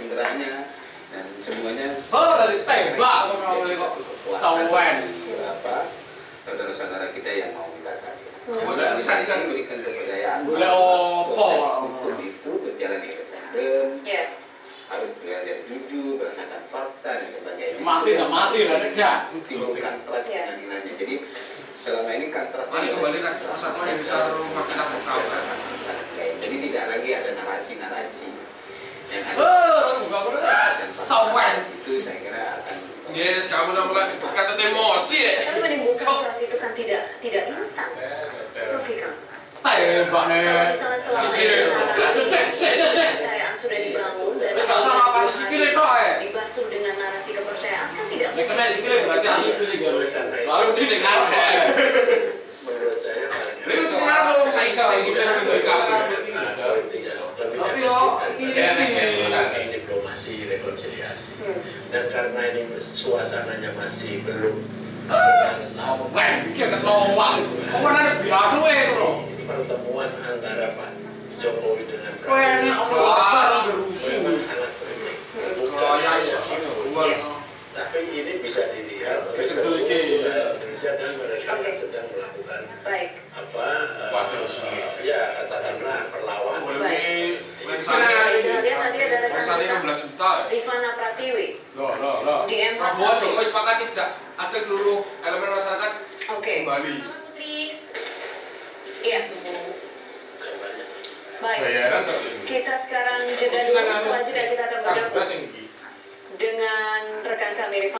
penggeraknya dan semuanya dari tembak sawen saudara-saudara kita yang mau minta keadilan. Kita memberikan kepercayaan proses hukum itu berjalan independen, harus belajar jujur, berdasarkan fakta dan sebagainya. Mati nggak mati lah ya. Timbulkan trust pengadilannya. Jadi selama ini kan trust. Kembali satu yang bisa makin bersama. Jadi tidak lagi ada narasi-narasi yang ada. Sawen Itu saya kira akan. Iya, kamu udah mulai kata emosi ya. Tapi menimbulkan trust itu kan tidak instan. Profika. tembak nih. Misalnya selama kepercayaan sudah dibangun dan dibasuh dengan narasi kepercayaan kan tidak mungkin. Berarti asli itu sih lalu didengar. Menurut saya itu sekarang saya tapi ini diplomasi rekonsiliasi dan karena ini suasananya masih belum pertemuan antara Pak Jokowi dengan Prabowo memang sangat penting. Tapi ini bisa dilihat oleh seluruh rakyat Indonesia dan mereka yang sedang melakukan ya katakanlah perlawanan. Tadi ada rekan Rifana Pratiwi. Di MH. Prabowo Jokowi sepakat tidak ajak seluruh elemen masyarakat kembali. Iya. Baik. Kita sekarang jeda dulu, setelah jeda kita akan bergabung dengan rekan kami Rifana.